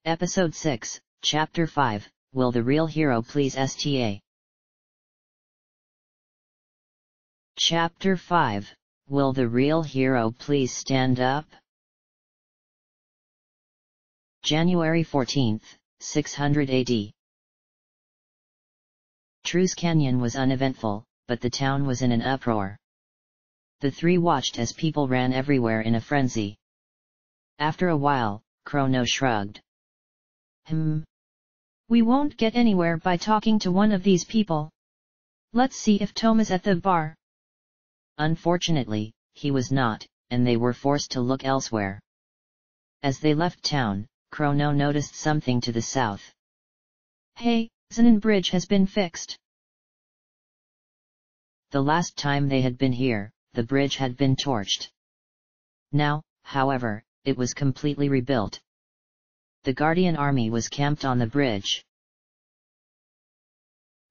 Episode 6, Chapter 5, Will the Real Hero Please Sta? Chapter 5, Will the Real Hero Please Stand Up? January 14, 600 AD. Truce Canyon was uneventful, but the town was in an uproar. The three watched as people ran everywhere in a frenzy. After a while, Chrono shrugged. We won't get anywhere by talking to one of these people. Let's see if Tom is at the bar. Unfortunately, he was not, and they were forced to look elsewhere. As they left town, Chrono noticed something to the south. Hey, Zenon Bridge has been fixed. The last time they had been here, the bridge had been torched. Now, however, it was completely rebuilt. The Guardian army was camped on the bridge.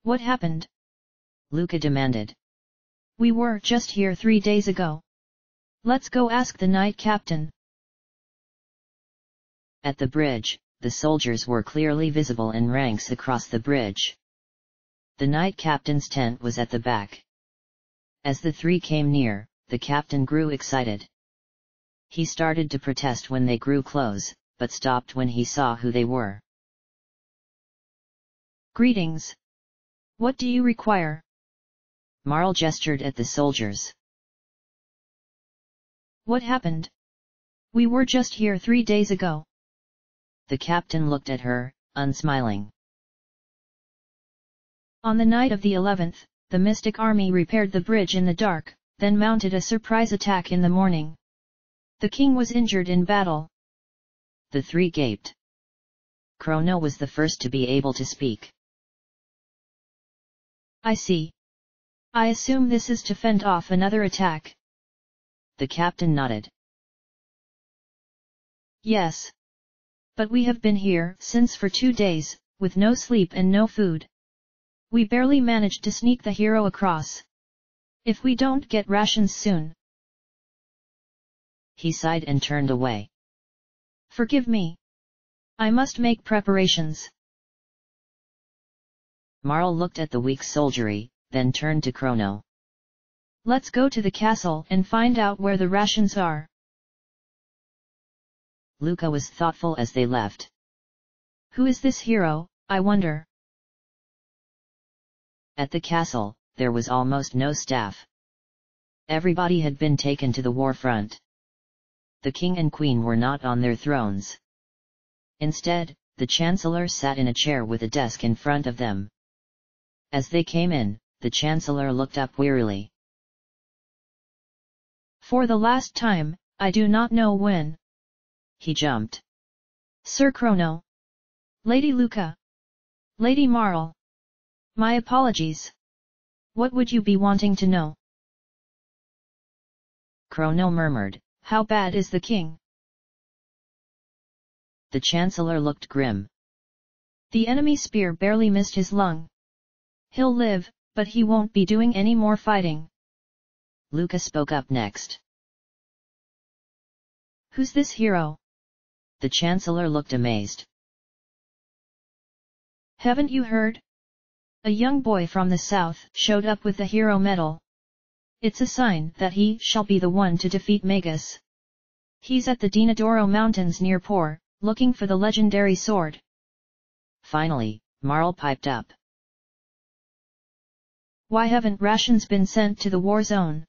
What happened? Luca demanded. We were just here 3 days ago. Let's go ask the Knight Captain. At the bridge, the soldiers were clearly visible in ranks across the bridge. The Knight Captain's tent was at the back. As the three came near, the captain grew excited. He started to protest when they grew close, but stopped when he saw who they were. Greetings. What do you require? Marl gestured at the soldiers. What happened? We were just here 3 days ago. The captain looked at her, unsmiling. On the night of the 11th, the Mystic Army repaired the bridge in the dark, then mounted a surprise attack in the morning. The king was injured in battle. The three gaped. Chrono was the first to be able to speak. I see. I assume this is to fend off another attack. The captain nodded. Yes. But we have been here since for 2 days, with no sleep and no food. We barely managed to sneak the hero across. If we don't get rations soon. He sighed and turned away. Forgive me. I must make preparations. Marl looked at the weak soldiery, then turned to Chrono. Let's go to the castle and find out where the rations are. Luca was thoughtful as they left. Who is this hero, I wonder? At the castle, there was almost no staff. Everybody had been taken to the war front. The king and queen were not on their thrones. Instead, the chancellor sat in a chair with a desk in front of them. As they came in, the chancellor looked up wearily. For the last time, I do not know when. He jumped. Sir Chrono. Lady Luca. Lady Marl. My apologies. What would you be wanting to know? Chrono murmured, How bad is the king? The chancellor looked grim. The enemy spear barely missed his lung. He'll live, but he won't be doing any more fighting. Luca spoke up next. Who's this hero? The chancellor looked amazed. Haven't you heard? A young boy from the south showed up with the hero medal. It's a sign that he shall be the one to defeat Magus. He's at the Dinodoro Mountains near Por, looking for the legendary sword. Finally, Marl piped up. Why haven't rations been sent to the war zone?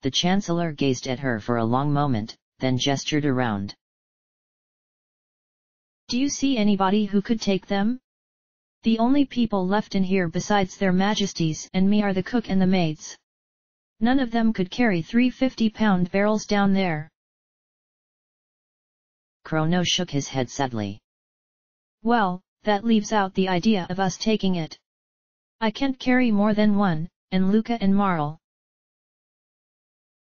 The chancellor gazed at her for a long moment, then gestured around. Do you see anybody who could take them? The only people left in here besides their majesties and me are the cook and the maids. None of them could carry 3 50-pound barrels down there. Chrono shook his head sadly. Well, that leaves out the idea of us taking it. I can't carry more than one, and Luca and Marl.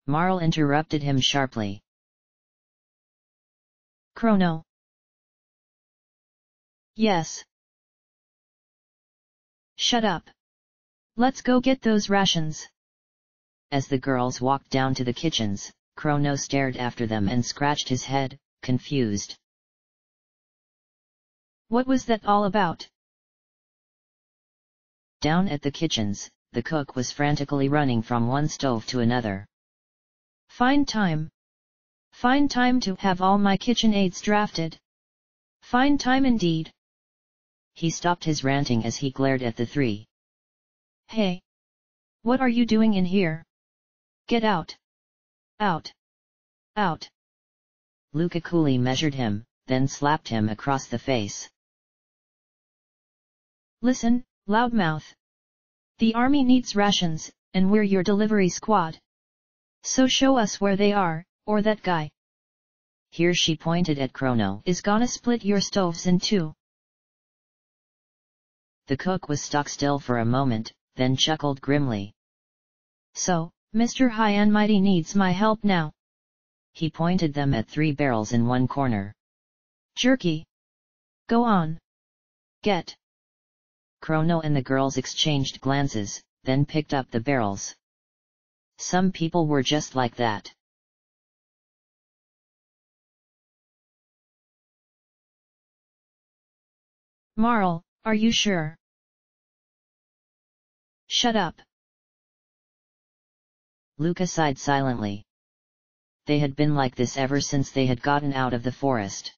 Marl interrupted him sharply. Chrono. Yes. Shut up. Let's go get those rations. As the girls walked down to the kitchens, Chrono stared after them and scratched his head, confused. What was that all about? Down at the kitchens, the cook was frantically running from one stove to another. Fine time. Fine time to have all my kitchen aids drafted. Fine time indeed. He stopped his ranting as he glared at the three. Hey! What are you doing in here? Get out! Out! Out! Luca coolly measured him, then slapped him across the face. Listen, loudmouth. The army needs rations, and we're your delivery squad. So show us where they are, or that guy. Here she pointed at Chrono. Is gonna split your stoves in two. The cook was stock still for a moment, then chuckled grimly. So, Mr. High and Mighty needs my help now. He pointed them at 3 barrels in one corner. Jerky. Go on. Get. Chrono and the girls exchanged glances, then picked up the barrels. Some people were just like that. Marl, are you sure? Shut up. Luca sighed silently. They had been like this ever since they had gotten out of the forest.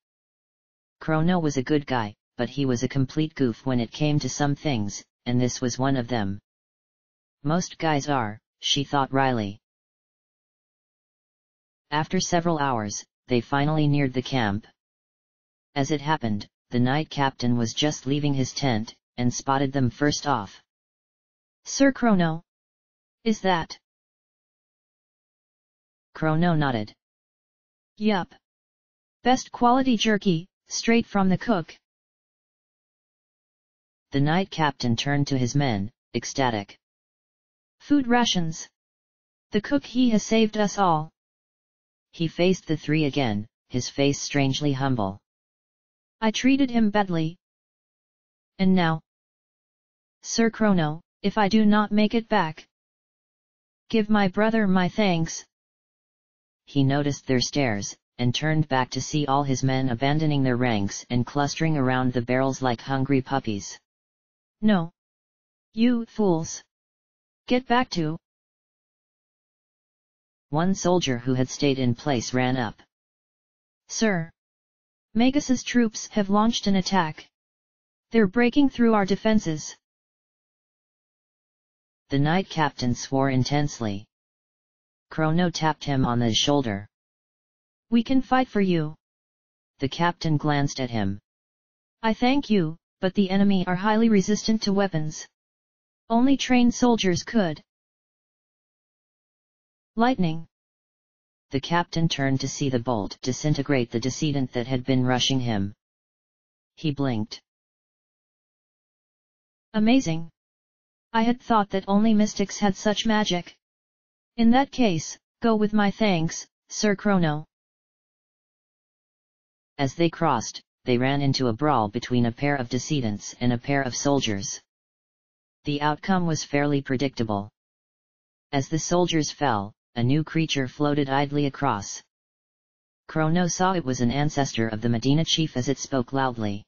Chrono was a good guy, but he was a complete goof when it came to some things, and this was one of them. Most guys are, she thought wryly. After several hours, they finally neared the camp. As it happened, the night captain was just leaving his tent, and spotted them first off. Sir Chrono. Is that? Chrono nodded. Yup. Best quality jerky, straight from the cook. The night captain turned to his men, ecstatic. Food rations. The cook he has saved us all. He faced the 3 again, his face strangely humble. I treated him badly. And now? Sir Chrono, if I do not make it back, give my brother my thanks. He noticed their stares, and turned back to see all his men abandoning their ranks and clustering around the barrels like hungry puppies. No. You fools. Get back to. One soldier who had stayed in place ran up. Sir. Magus's troops have launched an attack. They're breaking through our defenses. The night captain swore intensely. Chrono tapped him on the shoulder. We can fight for you. The captain glanced at him. I thank you, but the enemy are highly resistant to weapons. Only trained soldiers could. Lightning. The captain turned to see the bolt disintegrate the decedent that had been rushing him. He blinked. Amazing. I had thought that only mystics had such magic. In that case, go with my thanks, Sir Chrono. As they crossed, they ran into a brawl between a pair of decedents and a pair of soldiers. The outcome was fairly predictable. As the soldiers fell, a new creature floated idly across. Chrono saw it was an ancestor of the Medina chief as it spoke loudly.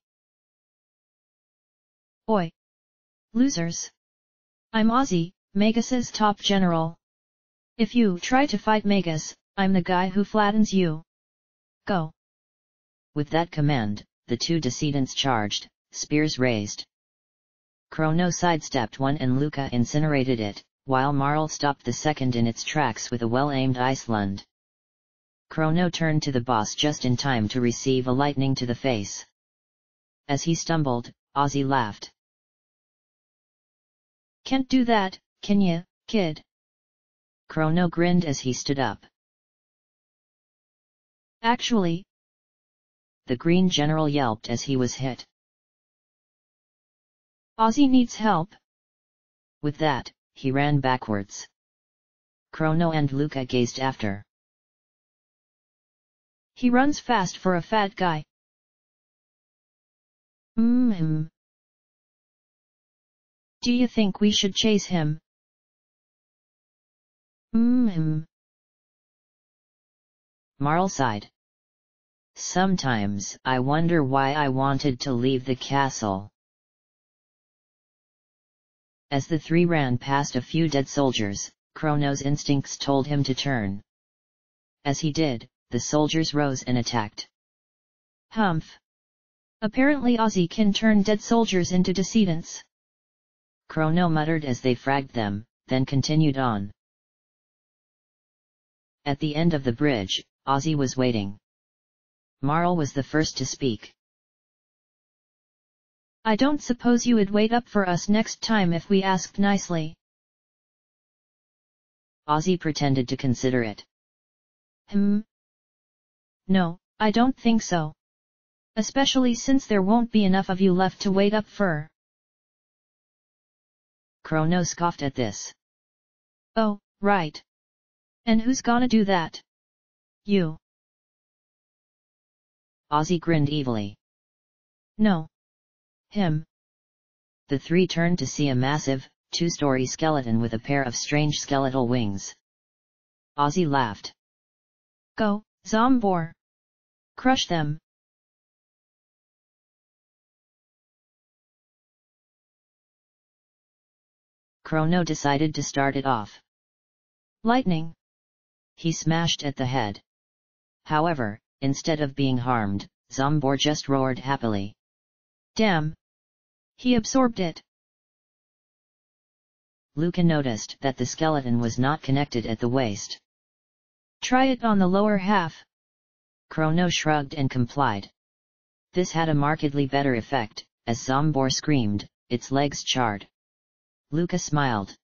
Oi! Losers! I'm Ozzy, Magus's top general. If you try to fight Magus, I'm the guy who flattens you. Go! With that command, the 2 decedents charged, spears raised. Chrono sidestepped one and Luca incinerated it, while Marl stopped the second in its tracks with a well-aimed Iceland. Chrono turned to the boss just in time to receive a lightning to the face. As he stumbled, Ozzy laughed. Can't do that, can ya, kid? Chrono grinned as he stood up. Actually, the Green General yelped as he was hit. Ozzy needs help. With that, he ran backwards. Chrono and Luca gazed after. He runs fast for a fat guy. Do you think we should chase him? Marl sighed. Sometimes I wonder why I wanted to leave the castle. As the three ran past a few dead soldiers, Chrono's instincts told him to turn. As he did, the soldiers rose and attacked. Humph. Apparently Ozzy can turn dead soldiers into decedents. Chrono muttered as they fragged them, then continued on. At the end of the bridge, Ozzy was waiting. Marl was the first to speak. I don't suppose you would wait up for us next time if we asked nicely. Ozzy pretended to consider it. No, I don't think so. Especially since there won't be enough of you left to wait up for. Chrono scoffed at this. Oh, right. And who's gonna do that? You. Ozzy grinned evilly. No. Him. The three turned to see a massive, two-story skeleton with a pair of strange skeletal wings. Ozzy laughed. Go, Zombor. Crush them. Chrono decided to start it off. Lightning. He smashed at the head. However, instead of being harmed, Zombor just roared happily. Damn. He absorbed it. Luca noticed that the skeleton was not connected at the waist. Try it on the lower half. Chrono shrugged and complied. This had a markedly better effect, as Zombor screamed, its legs charred. Luca smiled.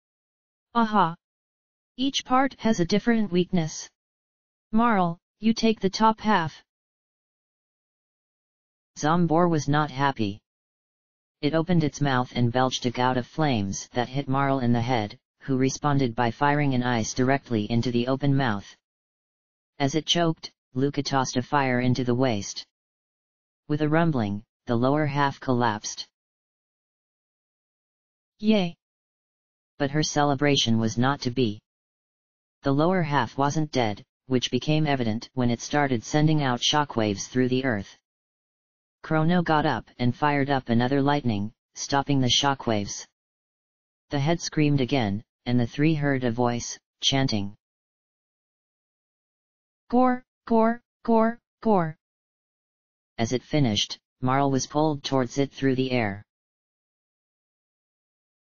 Aha! Each part has a different weakness. Marl, you take the top half. Zombor was not happy. It opened its mouth and belched a gout of flames that hit Marl in the head, who responded by firing an ice directly into the open mouth. As it choked, Luca tossed a fire into the waist. With a rumbling, the lower half collapsed. Yay! But her celebration was not to be. The lower half wasn't dead, which became evident when it started sending out shockwaves through the earth. Chrono got up and fired up another lightning, stopping the shockwaves. The head screamed again, and the three heard a voice, chanting. Gore, gore, gore, gore. As it finished, Marl was pulled towards it through the air.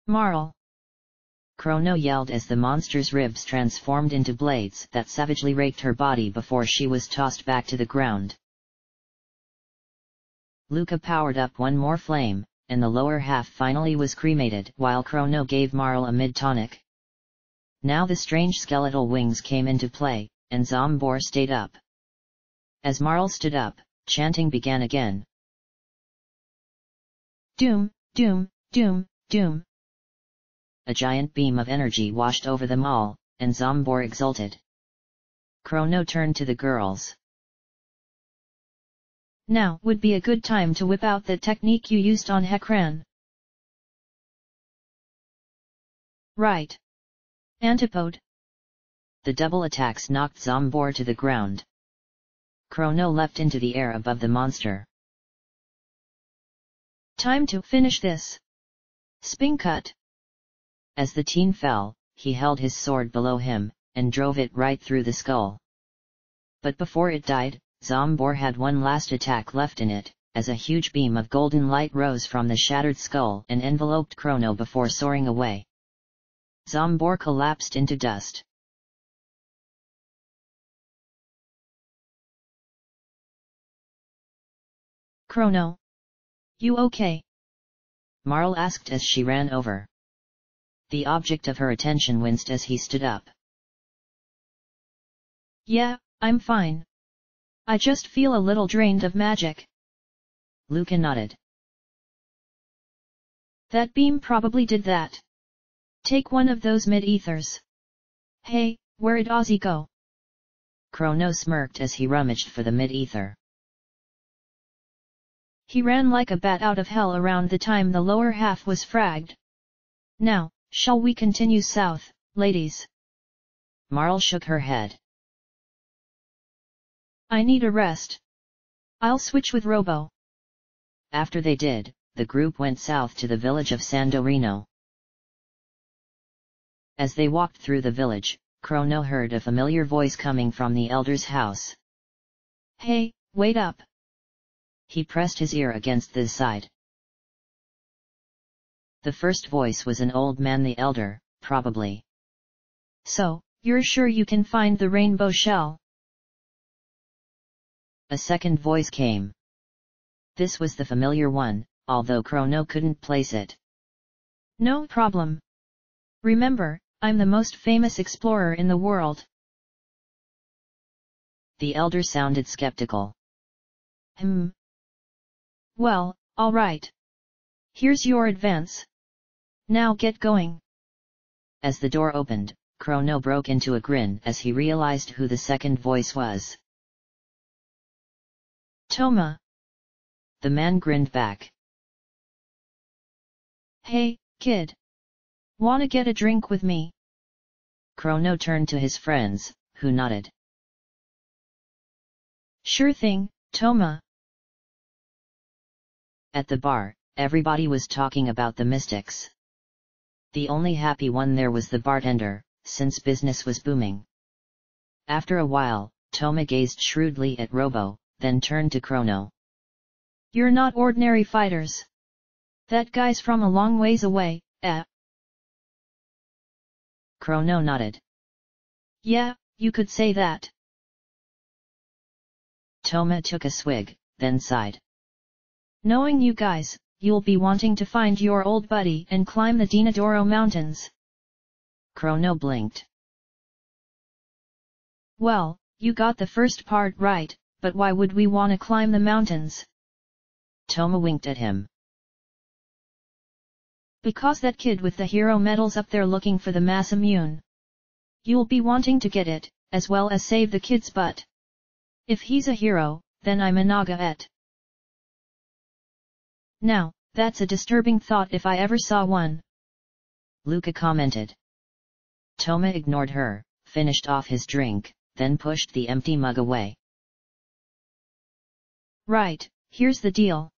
Marl! Chrono yelled as the monster's ribs transformed into blades that savagely raked her body before she was tossed back to the ground. Luca powered up one more flame, and the lower half finally was cremated while Chrono gave Marl a mid-tonic. Now the strange skeletal wings came into play, and Zombor stayed up. As Marl stood up, chanting began again. Doom, doom, doom, doom. A giant beam of energy washed over them all, and Zombor exulted. Chrono turned to the girls. Now would be a good time to whip out the technique you used on Hekran. Right. Antipode. The double attacks knocked Zombor to the ground. Chrono leapt into the air above the monster. Time to finish this. Spin cut. As the teen fell, he held his sword below him, and drove it right through the skull. But before it died, Zombor had one last attack left in it, as a huge beam of golden light rose from the shattered skull and enveloped Chrono before soaring away. Zombor collapsed into dust. Chrono. You okay? Marl asked as she ran over. The object of her attention winced as he stood up. Yeah, I'm fine. I just feel a little drained of magic. Luca nodded. That beam probably did that. Take one of those mid-ethers. Hey, where'd Ozzy go? Chrono smirked as he rummaged for the mid-ether. He ran like a bat out of hell around the time the lower half was fragged. Now, shall we continue south, ladies? Marl shook her head. I need a rest. I'll switch with Robo. After they did, the group went south to the village of Sandorino. As they walked through the village, Chrono heard a familiar voice coming from the elder's house. Hey, wait up! He pressed his ear against the side. The first voice was an old man, the elder, probably. So, you're sure you can find the rainbow shell? A second voice came. This was the familiar one, although Chrono couldn't place it. No problem. Remember, I'm the most famous explorer in the world. The elder sounded skeptical. Well, all right. Here's your advance. Now get going. As the door opened, Chrono broke into a grin as he realized who the second voice was. Toma. The man grinned back. Hey, kid. Wanna get a drink with me? Chrono turned to his friends, who nodded. Sure thing, Toma. At the bar, everybody was talking about the mystics. The only happy one there was the bartender, since business was booming. After a while, Toma gazed shrewdly at Robo, then turned to Chrono. You're not ordinary fighters. That guy's from a long ways away, eh? Chrono nodded. Yeah, you could say that. Toma took a swig, then sighed. Knowing you guys, you'll be wanting to find your old buddy and climb the Dinodoro Mountains. Chrono blinked. Well, you got the first part right, but why would we want to climb the mountains? Toma winked at him. Because that kid with the hero medal's up there looking for the mass immune. You'll be wanting to get it, as well as save the kid's butt. If he's a hero, then I'm a Naga-et. Now, that's a disturbing thought if I ever saw one. Luca commented. Toma ignored her, finished off his drink, then pushed the empty mug away. Right, here's the deal.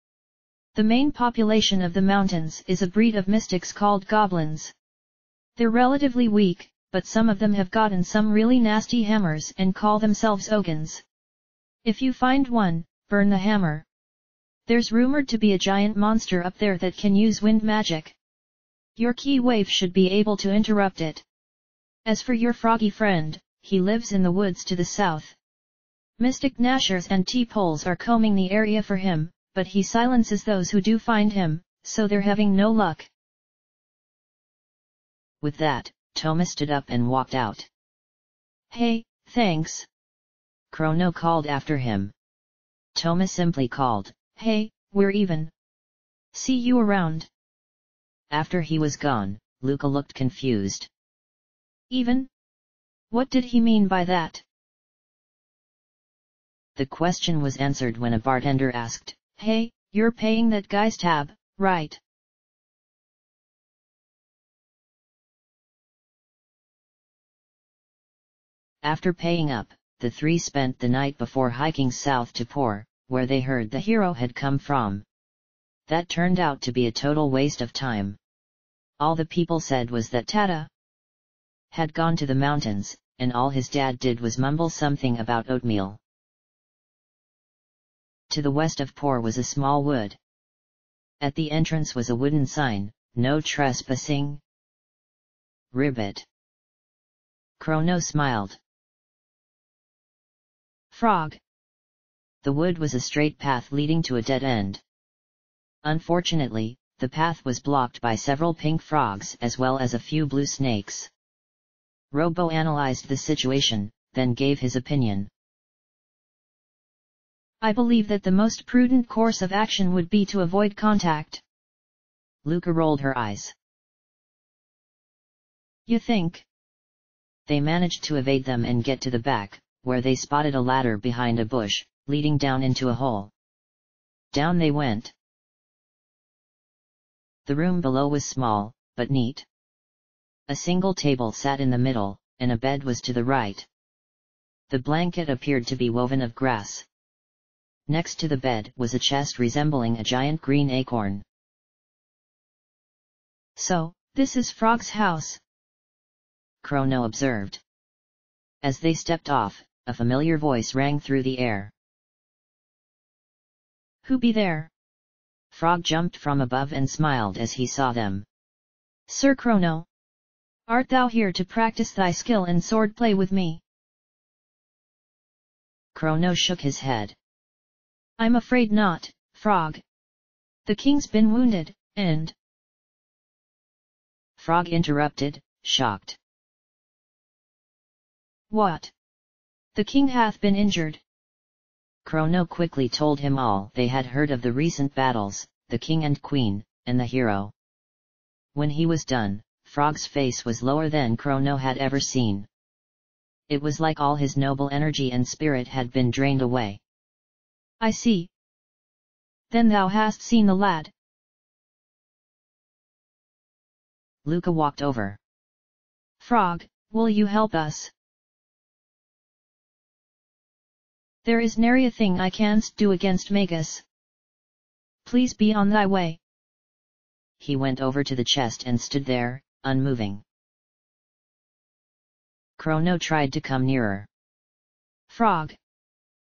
The main population of the mountains is a breed of mystics called goblins. They're relatively weak, but some of them have gotten some really nasty hammers and call themselves Ogans. If you find one, burn the hammer. There's rumored to be a giant monster up there that can use wind magic. Your key wave should be able to interrupt it. As for your froggy friend, he lives in the woods to the south. Mystic Gnashers and T-poles are combing the area for him, but he silences those who do find him, so they're having no luck. With that, Toma stood up and walked out. Hey, thanks. Chrono called after him. Toma simply called, Hey, we're even. See you around. After he was gone, Luca looked confused. Even? What did he mean by that? The question was answered when a bartender asked, Hey, you're paying that guy's tab, right? After paying up, the three spent the night before hiking south to Por, where they heard the hero had come from. That turned out to be a total waste of time. All the people said was that Tata had gone to the mountains, and all his dad did was mumble something about oatmeal. To the west of Por was a small wood. At the entrance was a wooden sign, no trespassing. Ribbit. Chrono smiled. Frog. The wood was a straight path leading to a dead end. Unfortunately, the path was blocked by several pink frogs as well as a few blue snakes. Robo analyzed the situation, then gave his opinion. I believe that the most prudent course of action would be to avoid contact. Luca rolled her eyes. You think? They managed to evade them and get to the back, where they spotted a ladder behind a bush, leading down into a hole. Down they went. The room below was small, but neat. A single table sat in the middle, and a bed was to the right. The blanket appeared to be woven of grass. Next to the bed was a chest resembling a giant green acorn. "So, this is Frog's house," Chrono observed. As they stepped off, a familiar voice rang through the air. "Who be there?" Frog jumped from above and smiled as he saw them. "Sir Chrono. Art thou here to practice thy skill in swordplay with me?" Chrono shook his head. "I'm afraid not, Frog. The king's been wounded, and—" Frog interrupted, shocked. "What? The king hath been injured?" Chrono quickly told him all they had heard of the recent battles, the king and queen, and the hero. When he was done, Frog's face was lower than Chrono had ever seen. It was like all his noble energy and spirit had been drained away. "I see. Then thou hast seen the lad?" Luca walked over. "Frog, will you help us? There is nary a thing I canst do against Magus. Please be on thy way." He went over to the chest and stood there, unmoving. Chrono tried to come nearer. "Frog!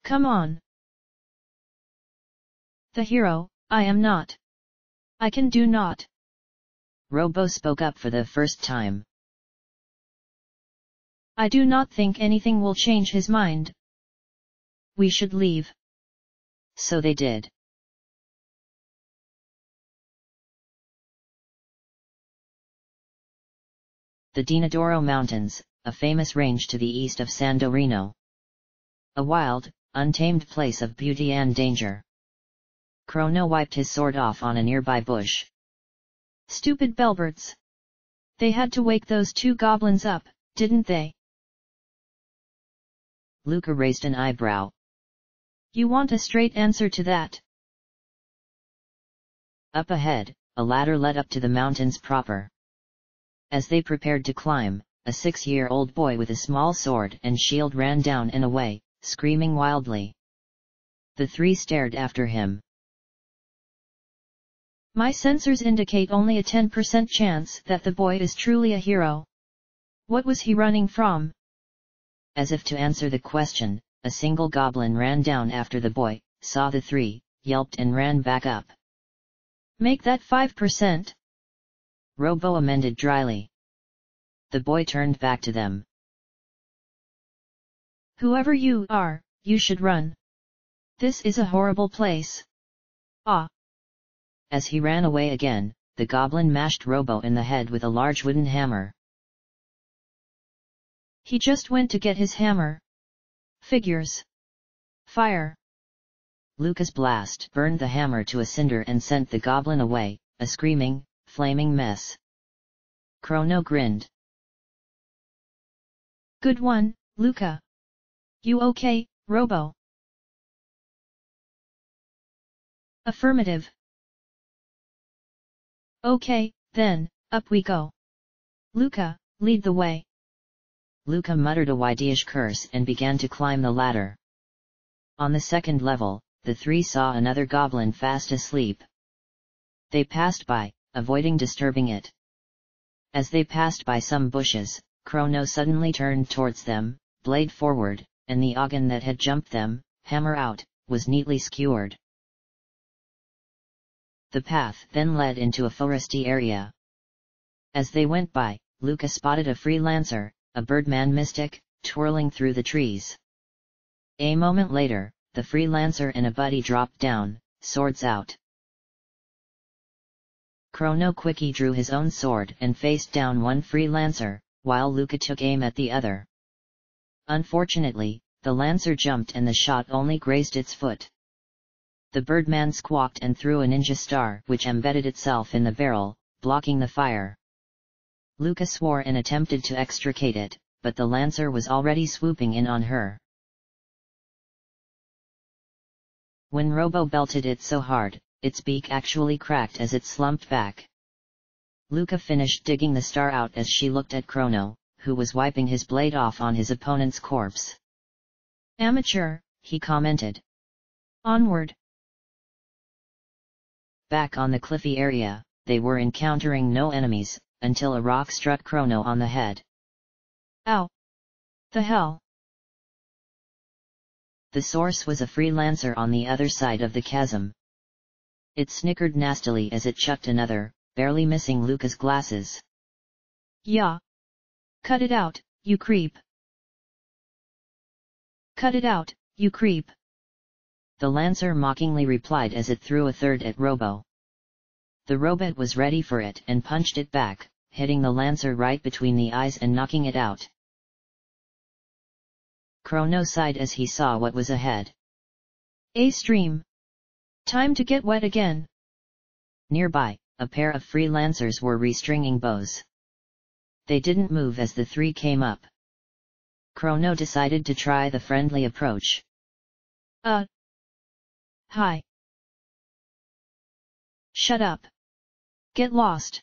Come on! The hero, I am not. I can do naught." Robo spoke up for the first time. "I do not think anything will change his mind. We should leave." So they did. The Dinodoro Mountains, a famous range to the east of Sandorino. A wild, untamed place of beauty and danger. Chrono wiped his sword off on a nearby bush. "Stupid Bellbirds! They had to wake those two goblins up, didn't they?" Luca raised an eyebrow. "You want a straight answer to that?" Up ahead, a ladder led up to the mountains proper. As they prepared to climb, a 6-year-old boy with a small sword and shield ran down and away, screaming wildly. The three stared after him. "My sensors indicate only a 10% chance that the boy is truly a hero. What was he running from?" As if to answer the question, a single goblin ran down after the boy, saw the three, yelped and ran back up. "Make that 5%. Robo amended dryly. The boy turned back to them. "Whoever you are, you should run. This is a horrible place. Ah!" As he ran away again, the goblin mashed Robo in the head with a large wooden hammer. "He just went to get his hammer. Figures. Fire!" Luca's blast burned the hammer to a cinder and sent the goblin away, a screaming, flaming mess. Chrono grinned. "Good one, Luca. You okay, Robo?" "Affirmative." "Okay, then, up we go. Luca, lead the way." Luca muttered a Ydeish curse and began to climb the ladder. On the second level, the three saw another goblin fast asleep. They passed by, avoiding disturbing it. As they passed by some bushes, Chrono suddenly turned towards them, blade forward, and the ogun that had jumped them, hammer out, was neatly skewered. The path then led into a foresty area. As they went by, Luca spotted a freelancer, a birdman mystic, twirling through the trees. A moment later, the freelancer and a buddy dropped down, swords out. Chrono quickly drew his own sword and faced down one freelancer, while Luca took aim at the other. Unfortunately, the lancer jumped and the shot only grazed its foot. The birdman squawked and threw a ninja star which embedded itself in the barrel, blocking the fire. Luca swore and attempted to extricate it, but the lancer was already swooping in on her. When Robo belted it so hard, its beak actually cracked as it slumped back. Luca finished digging the star out as she looked at Chrono, who was wiping his blade off on his opponent's corpse. "Amateur," he commented. Onward. Back on the cliffy area, they were encountering no enemies, until a rock struck Chrono on the head. Ow! The hell? The source was a freelancer on the other side of the chasm. It snickered nastily as it chucked another, barely missing Luca's glasses. Yeah. Cut it out, you creep. Cut it out, you creep. The Lancer mockingly replied as it threw a third at Robo. The robot was ready for it and punched it back, hitting the Lancer right between the eyes and knocking it out. Chrono sighed as he saw what was ahead. A stream. Time to get wet again. Nearby, a pair of freelancers were restringing bows. They didn't move as the three came up. Chrono decided to try the friendly approach. Hi. Shut up. Get lost.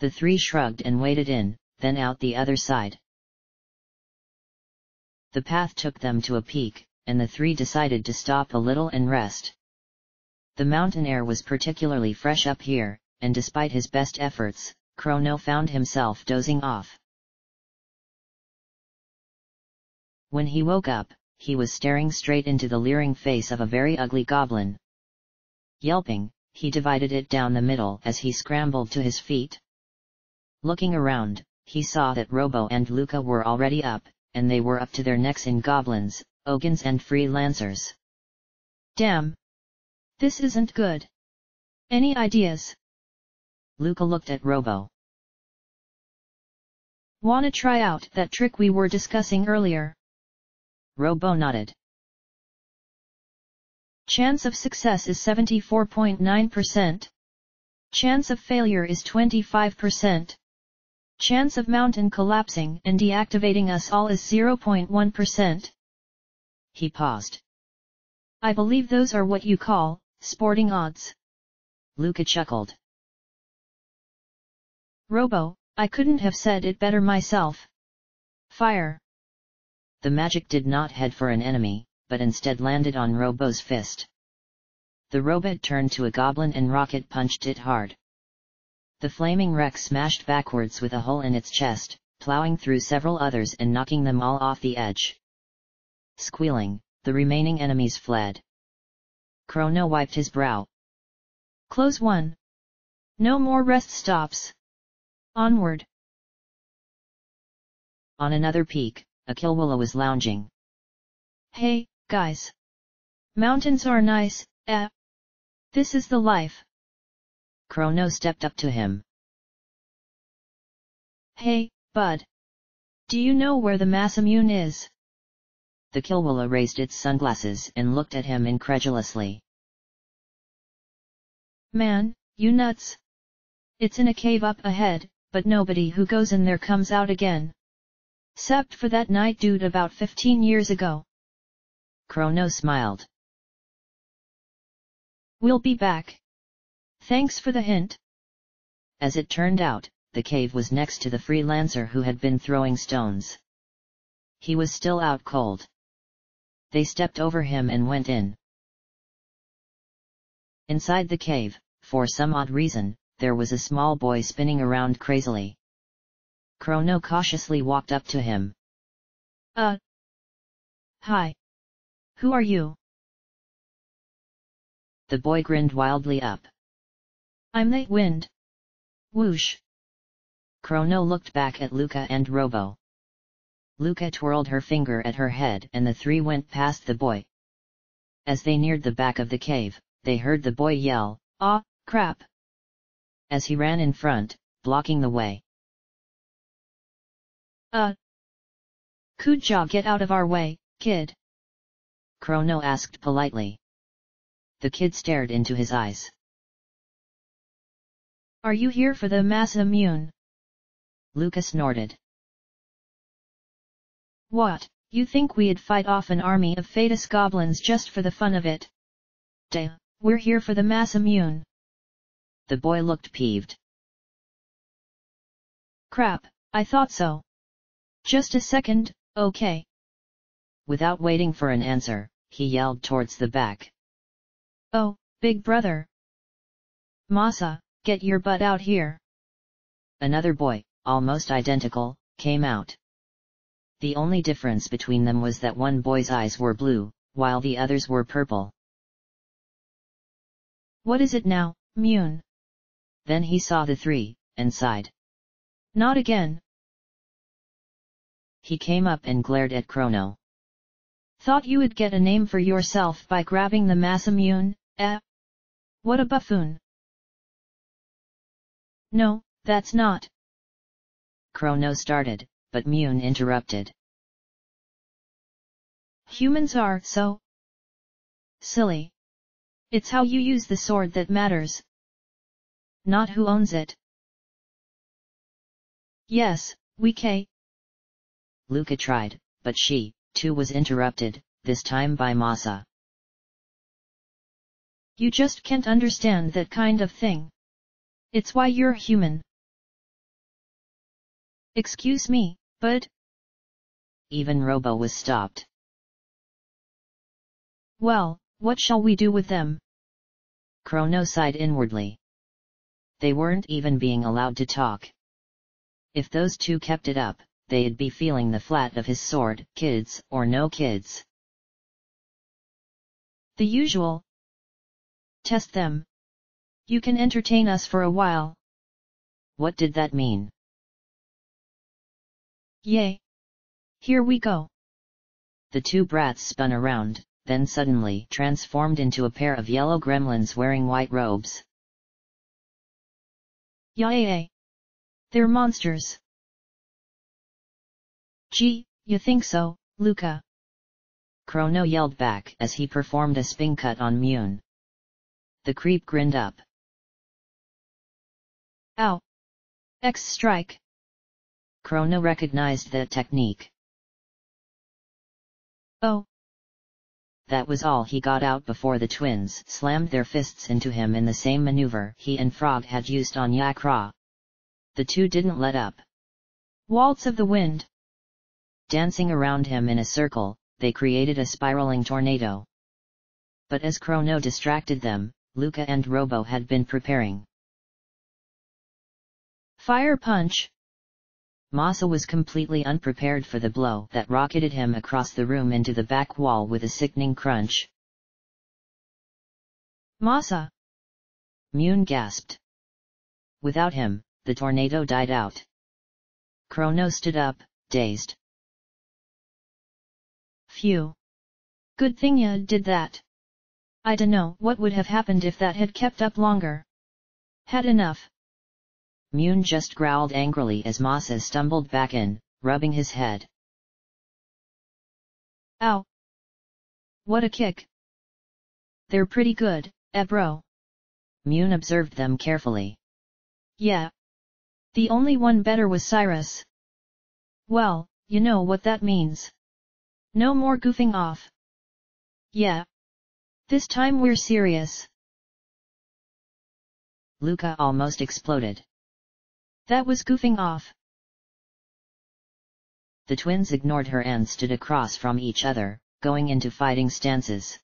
The three shrugged and waded in, then out the other side. The path took them to a peak, and the three decided to stop a little and rest. The mountain air was particularly fresh up here, and despite his best efforts, Chrono found himself dozing off. When he woke up, he was staring straight into the leering face of a very ugly goblin. Yelping, he divided it down the middle as he scrambled to his feet. Looking around, he saw that Robo and Luca were already up, and they were up to their necks in goblins, ogans and freelancers. Damn! This isn't good. Any ideas? Luca looked at Robo. Wanna try out that trick we were discussing earlier? Robo nodded. Chance of success is 74.9%. Chance of failure is 25%. Chance of mountain collapsing and deactivating us all is 0.1%. He paused. I believe those are what you call sporting odds. Luca chuckled. Robo, I couldn't have said it better myself. Fire. The magic did not head for an enemy, but instead landed on Robo's fist. The robot turned to a goblin and rocket punched it hard. The flaming wreck smashed backwards with a hole in its chest, plowing through several others and knocking them all off the edge. Squealing, the remaining enemies fled. Chrono wiped his brow. Close one. No more rest stops. Onward. On another peak, a Killwilla was lounging. Hey, guys. Mountains are nice, eh? This is the life. Chrono stepped up to him. Hey, bud. Do you know where the Masamune is? The Killwilla raised its sunglasses and looked at him incredulously. Man, you nuts. It's in a cave up ahead, but nobody who goes in there comes out again. Except for that night dude about 15 years ago. Chrono smiled. We'll be back. Thanks for the hint. As it turned out, the cave was next to the freelancer who had been throwing stones. He was still out cold. They stepped over him and went in. Inside the cave, for some odd reason, there was a small boy spinning around crazily. Chrono cautiously walked up to him. Hi. Who are you? The boy grinned wildly up. I'm the wind. Whoosh. Chrono looked back at Luca and Robo. Luca twirled her finger at her head and the three went past the boy. As they neared the back of the cave, they heard the boy yell, "Ah, crap!" as he ran in front, blocking the way. Could ya get out of our way, kid? Chrono asked politely. The kid stared into his eyes. Are you here for the Masamune? Luca snorted. What, you think we'd fight off an army of Fatus goblins just for the fun of it? Duh, we're here for the Masamune. The boy looked peeved. Crap, I thought so. Just a second, okay. Without waiting for an answer, he yelled towards the back. Oh, big brother! Masa, get your butt out here! Another boy, almost identical, came out. The only difference between them was that one boy's eyes were blue, while the others were purple. What is it now, Myun? Then he saw the three, and sighed. Not again. He came up and glared at Chrono. Thought you would get a name for yourself by grabbing the massa Myun, eh? What a buffoon. No, that's not. Chrono started, but Myun interrupted. Humans are so silly. It's how you use the sword that matters, not who owns it. Yes, we K. Luca tried, but she, too, was interrupted, this time by Masa. You just can't understand that kind of thing. It's why you're human. Excuse me, but... Even Robo was stopped. Well, what shall we do with them? Chrono sighed inwardly. They weren't even being allowed to talk. If those two kept it up, they'd be feeling the flat of his sword, kids or no kids. The usual. Test them. You can entertain us for a while. What did that mean? Yay! Here we go. The two brats spun around, then suddenly transformed into a pair of yellow gremlins wearing white robes. Yay! They're monsters. Gee, you think so, Luca? Chrono yelled back as he performed a spin cut on Myun. The creep grinned up. Ow! X strike. Chrono recognized that technique. Oh! That was all he got out before the twins slammed their fists into him in the same maneuver he and Frog had used on Yakra. The two didn't let up. Waltz of the wind. Dancing around him in a circle, they created a spiraling tornado. But as Chrono distracted them, Luca and Robo had been preparing. Fire punch! Masa was completely unprepared for the blow that rocketed him across the room into the back wall with a sickening crunch. Masa! Myun gasped. Without him, the tornado died out. Chrono stood up, dazed. Phew! Good thing ya did that. I dunno what would have happened if that had kept up longer. Had enough. Myun just growled angrily as Masa stumbled back in, rubbing his head. Ow! What a kick! They're pretty good, bro. Myun observed them carefully. Yeah. The only one better was Cyrus. Well, you know what that means. No more goofing off. Yeah. This time we're serious. Luca almost exploded. That was goofing off. The twins ignored her and stood across from each other, going into fighting stances.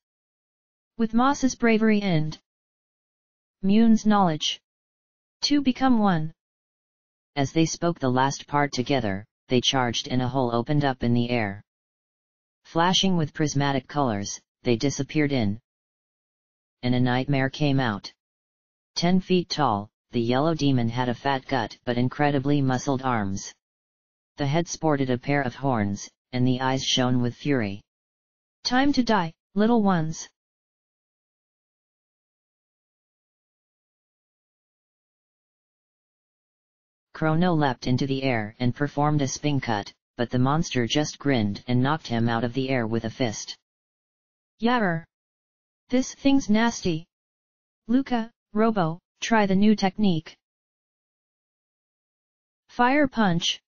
With Masa's bravery and Myun's knowledge. Two become one. As they spoke the last part together, they charged in a hole opened up in the air. Flashing with prismatic colors, they disappeared in. And a nightmare came out. 10 feet tall, the yellow demon had a fat gut but incredibly muscled arms. The head sported a pair of horns, and the eyes shone with fury. Time to die, little ones. Chrono leapt into the air and performed a spin cut, but the monster just grinned and knocked him out of the air with a fist. Yarr! This thing's nasty. Luca, Robo, try the new technique. Fire punch!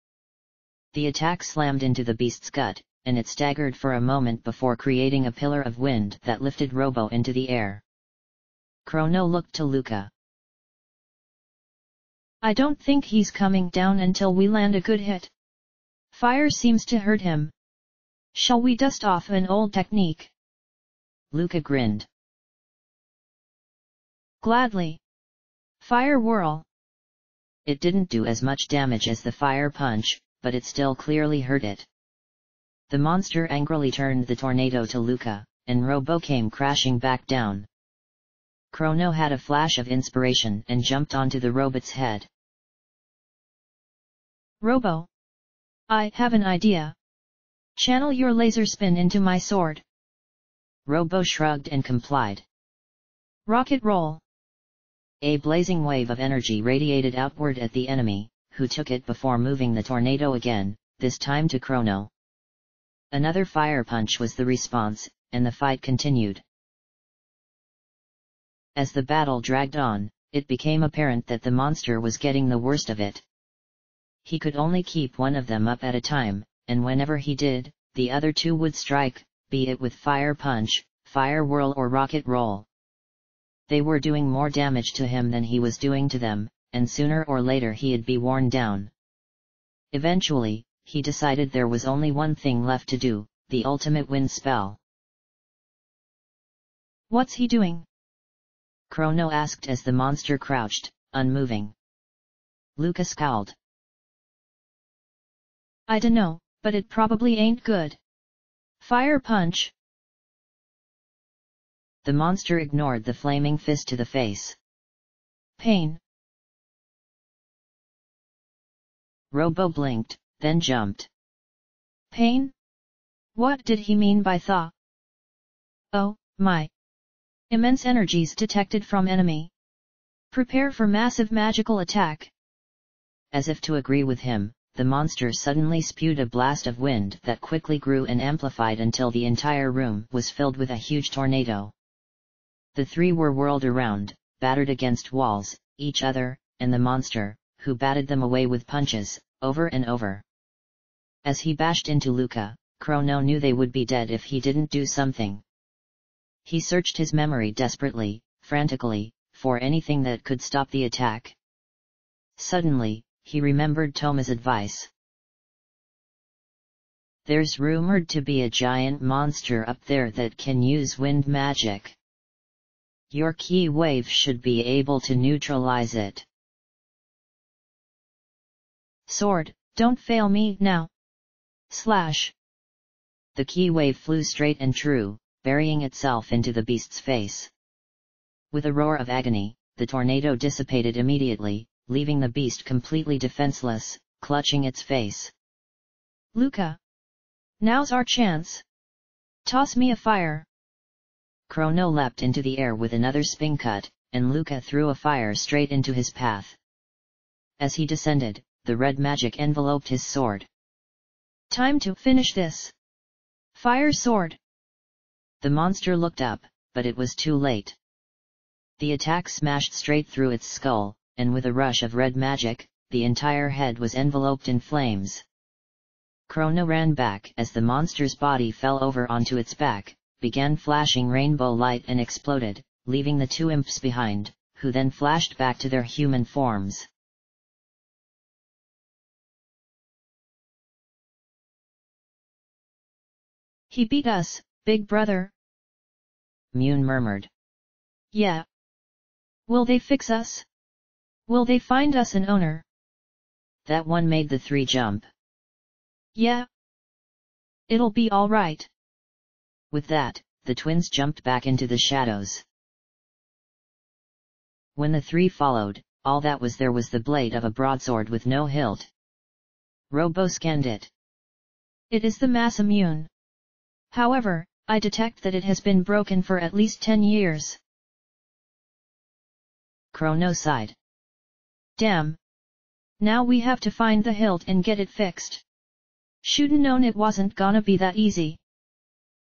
The attack slammed into the beast's gut, and it staggered for a moment before creating a pillar of wind that lifted Robo into the air. Chrono looked to Luca. I don't think he's coming down until we land a good hit. Fire seems to hurt him. Shall we dust off an old technique? Luca grinned. Gladly. Fire whirl. It didn't do as much damage as the fire punch, but it still clearly hurt it. The monster angrily turned the tornado to Luca, and Robo came crashing back down. Chrono had a flash of inspiration and jumped onto the robot's head. Robo. I have an idea. Channel your laser spin into my sword. Robo shrugged and complied. Rocket roll. A blazing wave of energy radiated outward at the enemy, who took it before moving the tornado again, this time to Chrono. Another fire punch was the response, and the fight continued. As the battle dragged on, it became apparent that the monster was getting the worst of it. He could only keep one of them up at a time, and whenever he did, the other two would strike, be it with fire punch, fire whirl or rocket roll. They were doing more damage to him than he was doing to them, and sooner or later he'd be worn down. Eventually, he decided there was only one thing left to do, the ultimate wind spell. What's he doing? Chrono asked as the monster crouched, unmoving. Luca scowled. I dunno, but it probably ain't good. Fire punch. The monster ignored the flaming fist to the face. Pain. Robo blinked, then jumped. Pain? What did he mean by thaw? Oh, my. Immense energies detected from enemy. Prepare for massive magical attack. As if to agree with him, the monster suddenly spewed a blast of wind that quickly grew and amplified until the entire room was filled with a huge tornado. The three were whirled around, battered against walls, each other, and the monster, who batted them away with punches, over and over. As he bashed into Luca, Chrono knew they would be dead if he didn't do something. He searched his memory desperately, frantically, for anything that could stop the attack. Suddenly, he remembered Toma's advice. There's rumored to be a giant monster up there that can use wind magic. Your key wave should be able to neutralize it. Sword, don't fail me now. Slash. The key wave flew straight and true, burying itself into the beast's face. With a roar of agony, the tornado dissipated immediately, leaving the beast completely defenseless, clutching its face. Luca. Now's our chance. Toss me a fire. Chrono leapt into the air with another spin cut, and Luca threw a fire straight into his path. As he descended, the red magic enveloped his sword. Time to finish this. Fire sword. The monster looked up, but it was too late. The attack smashed straight through its skull, and with a rush of red magic, the entire head was enveloped in flames. Chrono ran back as the monster's body fell over onto its back, began flashing rainbow light and exploded, leaving the two imps behind, who then flashed back to their human forms. He beat us, big brother. Mune murmured. Yeah. Will they fix us? Will they find us an owner? That one made the three jump. Yeah. It'll be all right. With that, the twins jumped back into the shadows. When the three followed, all that was there was the blade of a broadsword with no hilt. Robo scanned it. It is the mass immune. However, I detect that it has been broken for at least 10 years. Chrono sighed. Damn. Now we have to find the hilt and get it fixed. Shoulda known it wasn't gonna be that easy.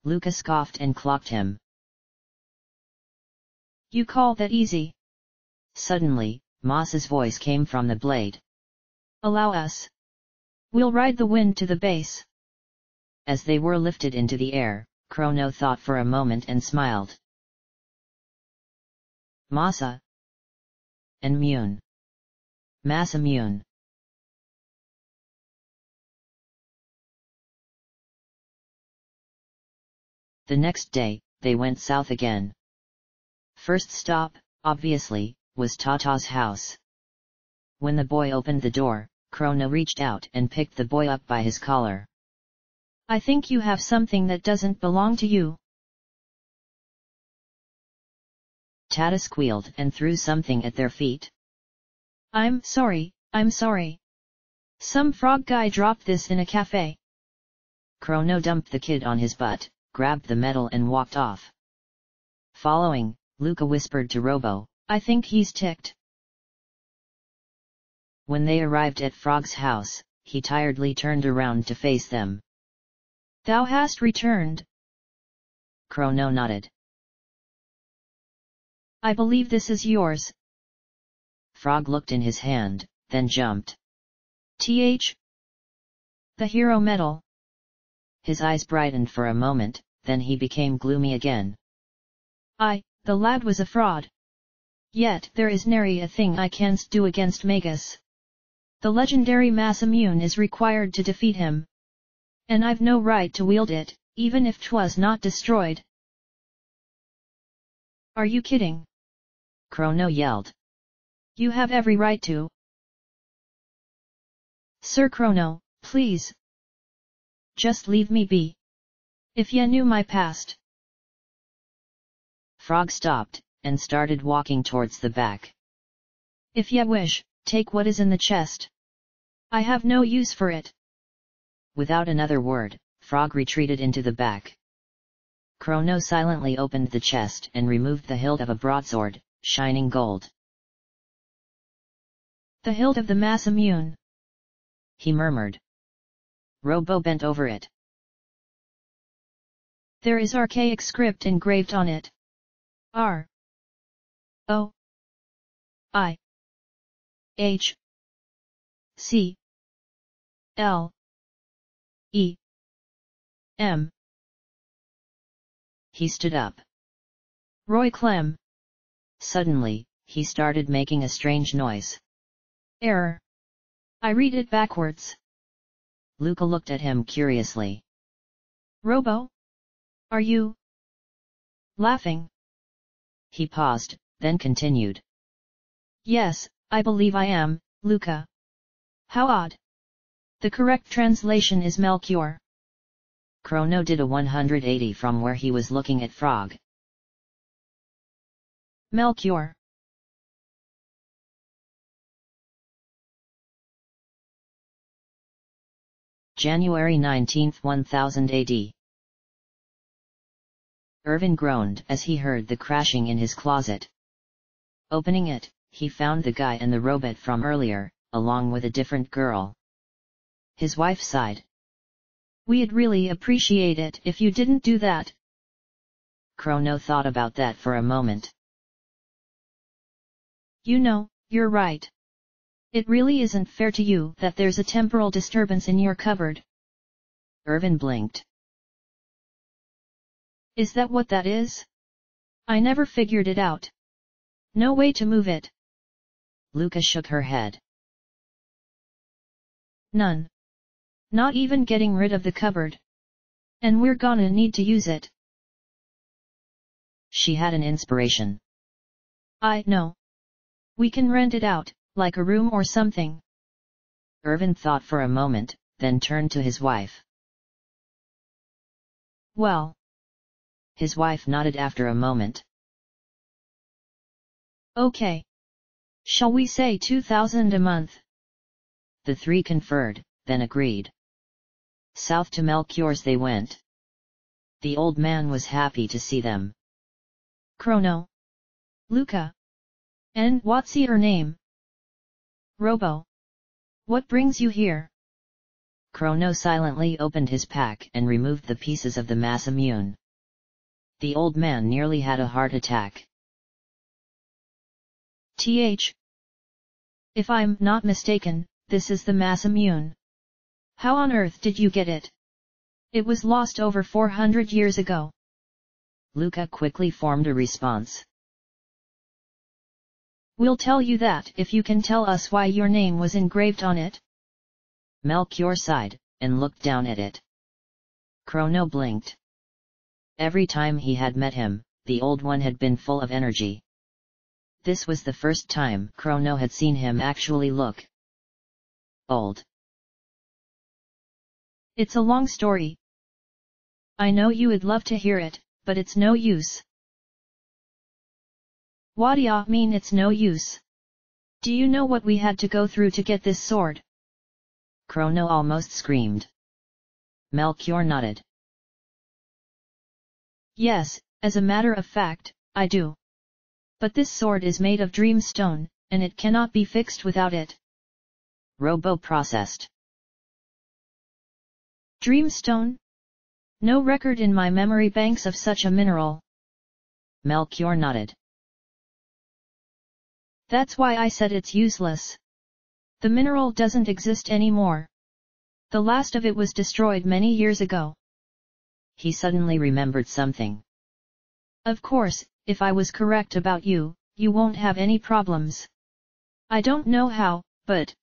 Luca scoffed and clocked him. You call that easy? Suddenly, Moss's voice came from the blade. Allow us. We'll ride the wind to the base. As they were lifted into the air, Chrono thought for a moment and smiled. Massa. And Mune. Mass immune. The next day, they went south again. First stop, obviously, was Tata's house. When the boy opened the door, Chrono reached out and picked the boy up by his collar. I think you have something that doesn't belong to you. Tata squealed and threw something at their feet. I'm sorry. Some frog guy dropped this in a cafe. Chrono dumped the kid on his butt, grabbed the medal and walked off. Following, Luca whispered to Robo, I think he's ticked. When they arrived at Frog's house, he tiredly turned around to face them. Thou hast returned. Chrono nodded. I believe this is yours. Frog looked in his hand, then jumped. The hero medal. His eyes brightened for a moment, then he became gloomy again. The lad was a fraud. Yet there is nary a thing I canst do against Magus. The legendary mass immune is required to defeat him. And I've no right to wield it, even if 'twas not destroyed. Are you kidding? Chrono yelled. You have every right to. Sir Chrono, please. Just leave me be. If ye knew my past. Frog stopped, and started walking towards the back. If ye wish, take what is in the chest. I have no use for it. Without another word, Frog retreated into the back. Chrono silently opened the chest and removed the hilt of a broadsword, shining gold. The hilt of the mass immune. He murmured. Robo bent over it. There is archaic script engraved on it. R. O. I. H. C. L. E. M. He stood up. Roy Clem. Suddenly, he started making a strange noise. Error. I read it backwards. Luca looked at him curiously. Robo? Are you laughing? He paused, then continued. Yes, I believe I am, Luca. How odd. The correct translation is Melchior. Chrono did a 180 from where he was looking at Frog. Melchior. January 19, 1000 AD. Irvin groaned as he heard the crashing in his closet. Opening it, he found the guy and the robot from earlier, along with a different girl. His wife sighed. We'd really appreciate it if you didn't do that. Chrono thought about that for a moment. You know, you're right. It really isn't fair to you that there's a temporal disturbance in your cupboard. Irvin blinked. Is that what that is? I never figured it out. No way to move it. Luca shook her head. None. Not even getting rid of the cupboard. And we're gonna need to use it. She had an inspiration. I know. We can rent it out, like a room or something. Irvin thought for a moment, then turned to his wife. Well. His wife nodded after a moment. Okay. Shall we say 2,000 a month? The three conferred, then agreed. South to Melchior's they went. The old man was happy to see them. Chrono. Luca. And what's your name? Robo. What brings you here? Chrono silently opened his pack and removed the pieces of the mass immune. The old man nearly had a heart attack. If I'm not mistaken, this is the mass immune. How on earth did you get it? It was lost over 400 years ago. Luca quickly formed a response. We'll tell you that if you can tell us why your name was engraved on it. Melchior sighed, and looked down at it. Chrono blinked. Every time he had met him, the Old One had been full of energy. This was the first time Chrono had seen him actually look old. It's a long story. I know you would love to hear it, but it's no use. What do ya mean it's no use? Do you know what we had to go through to get this sword? Chrono almost screamed. Melchior nodded. Yes, as a matter of fact, I do. But this sword is made of dreamstone, and it cannot be fixed without it. Robo processed. Dreamstone? No record in my memory banks of such a mineral. Melchior nodded. That's why I said it's useless. The mineral doesn't exist anymore. The last of it was destroyed many years ago. He suddenly remembered something. Of course, if I was correct about you, you won't have any problems. I don't know how, but...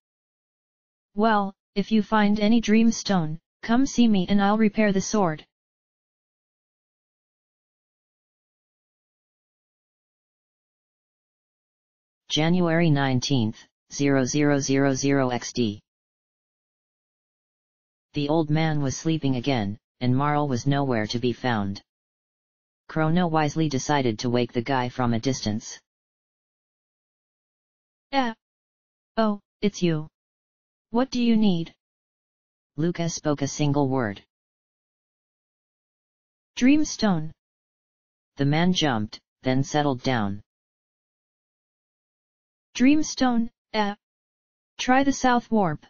Well, if you find any dreamstone, come see me and I'll repair the sword. January 19th, 0000 XD. The old man was sleeping again, and Marl was nowhere to be found. Chrono wisely decided to wake the guy from a distance. Oh, it's you. What do you need? Luca spoke a single word. Dreamstone. The man jumped, then settled down. Dreamstone, Try the South Warp.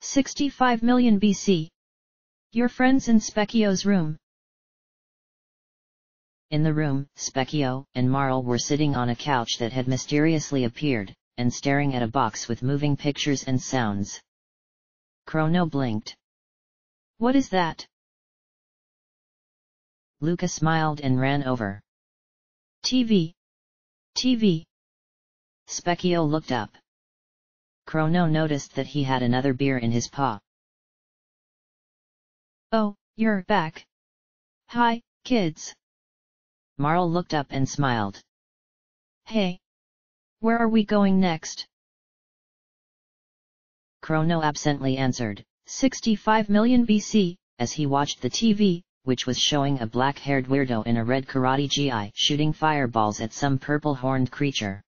65 million BC. Your friends in Specchio's room. In the room, Specchio and Marl were sitting on a couch that had mysteriously appeared, and staring at a box with moving pictures and sounds. Chrono blinked. What is that? Luca smiled and ran over. TV. TV. Specchio looked up. Chrono noticed that he had another beer in his paw. Oh, you're back. Hi, kids. Marl looked up and smiled. Hey. Where are we going next? Chrono absently answered, 65 million BC, as he watched the TV, which was showing a black-haired weirdo in a red karate gi shooting fireballs at some purple-horned creature.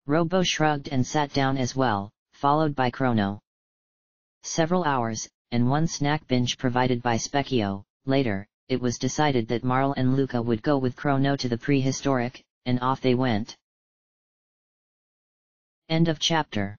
Robo shrugged and sat down as well, followed by Chrono. Several hours, and one snack binge provided by Specchio. Later, it was decided that Marl and Luca would go with Chrono to the prehistoric, and off they went. End of chapter.